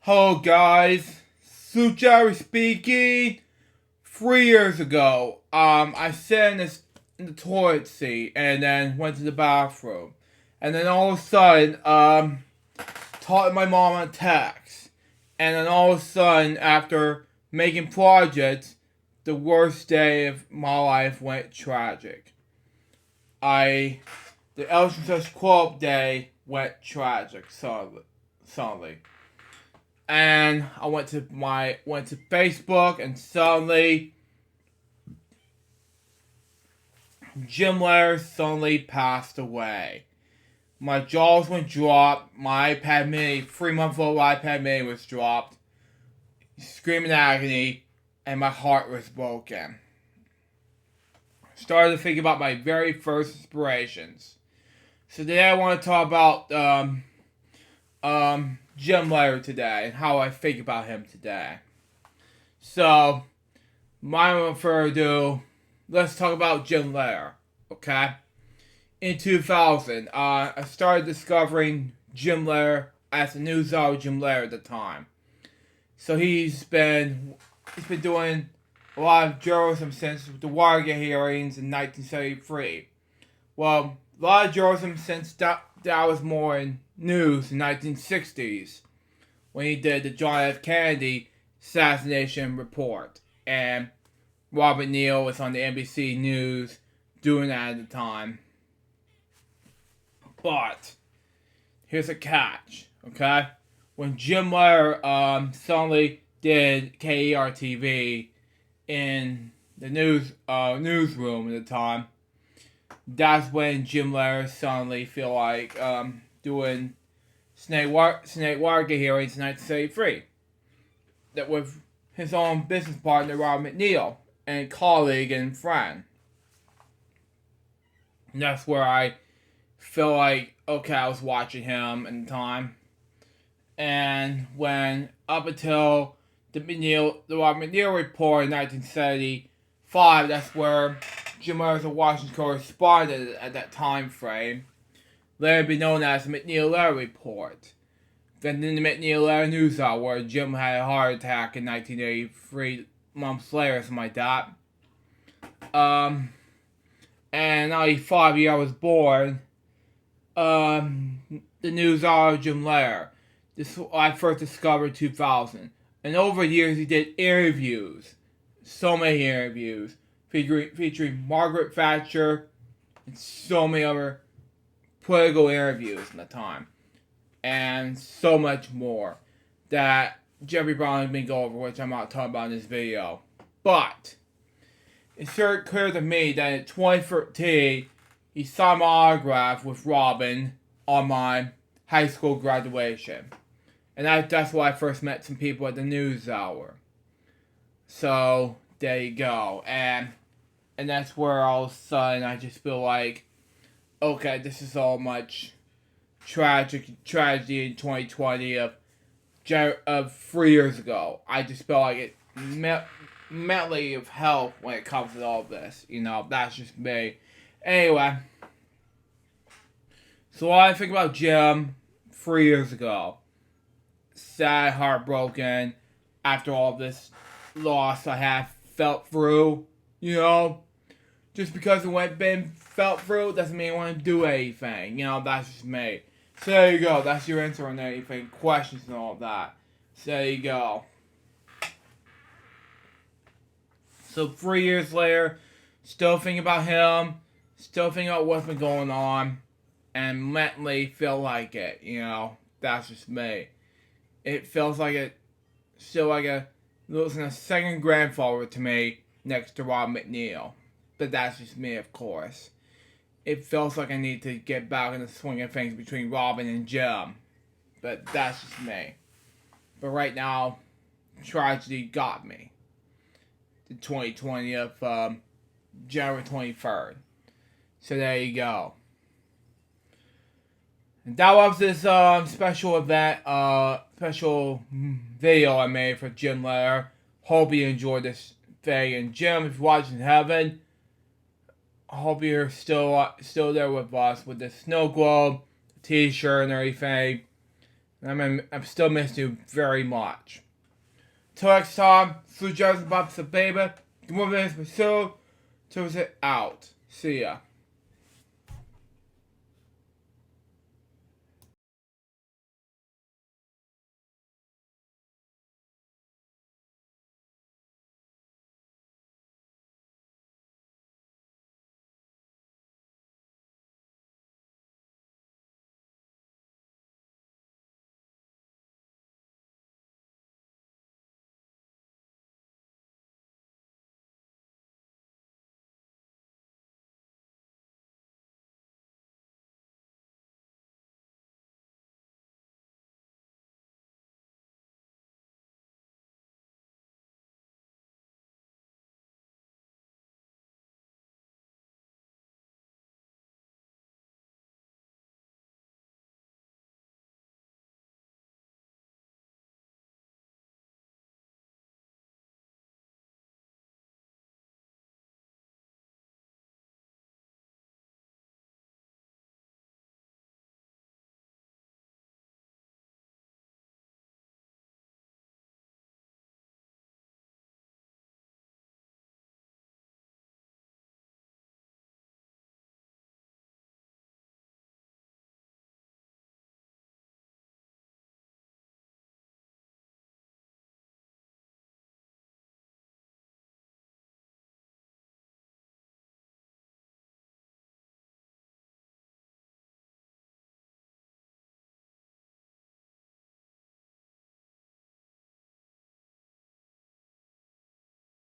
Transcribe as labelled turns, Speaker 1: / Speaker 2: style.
Speaker 1: Hello guys, Sucharu speaking. 3 years ago, I sat in the toilet seat and then went to the bathroom. And then all of a sudden, talked to my mom on text. And then all of a sudden, after making projects, the worst day of my life went tragic. The Elsin's Club day went tragic, suddenly. And I went to Facebook, and suddenly Jim Lehrer suddenly passed away. My jaws went dropped. My iPad Mini, 3-month-old iPad Mini, was dropped. Screaming agony, and my heart was broken. Started to think about my very first inspirations. So today I want to talk about Jim Lehrer today and how I think about him today. So, without further ado, let's talk about Jim Lehrer, okay? In 2000, I started discovering Jim Lehrer as the news hour Jim Lehrer at the time. So he's been doing a lot of journalism since the Watergate hearings in 1973. Well, a lot of journalism since that was more in news in the 1960s when he did the John F. Kennedy assassination report, and Robert Neal was on the NBC News doing that at the time. But here's a catch, okay? When Jim Lehrer suddenly did KER-TV in the newsroom at the time, that's when Jim Lehrer suddenly feel like doing Snake Watergate hearings in 1973. That with his own business partner Robert McNeil and colleague and friend. And that's where I feel like, okay, I was watching him at the time. And when up until the Robert McNeil report in 1975, that's where Jim Lehrer was a Washington correspondent at that time frame. Later be known as the McNeil-Lehrer Report. Then in the McNeil-Lehrer News Hour, where Jim had a heart attack in 1983, months later, something like that. And in 95 year I was born. The News Hour of Jim Lehrer. This I first discovered in 2000. And over the years he did interviews. So many interviews. Featuring Margaret Thatcher and so many other political interviews in the time. And so much more that Jeffrey Brown has been going over, which I'm not talking about in this video. But it's very clear to me that in 2013, he signed my autograph with Robin on my high school graduation. And that's why I first met some people at the news hour. So, there you go. And that's where all of a sudden I just feel like, okay, this is all much tragedy in 2020 of 3 years ago. I just feel like it mentally of help when it comes to all this. You know, that's just me. Anyway, so what I think about Jim 3 years ago. Sad, heartbroken, after all this loss I have felt through, you know. Just because it went been felt through doesn't mean I want to do anything. You know, that's just me. So there you go. That's your answer on anything. Questions and all that. So there you go. So 3 years later, still thinking about him. Still thinking about what's been going on. And mentally feel like it. You know, that's just me. It feels like it. Still like losing a second grandfather to me next to Rob McNeil. But that's just me, of course. It feels like I need to get back in the swing of things between Robin and Jim. But that's just me. But right now, tragedy got me. The 2020 of January 23rd. So there you go. And that was this special event, special video I made for Jim Lehrer. Hope you enjoyed this thing. And Jim, if you're watching in heaven, I hope you're still there with us with the snow globe, t-shirt and everything. And I'm still missing you very much. Till next time, through Joseph Bob's the baby. The woman is pursued. Till it's out. See ya.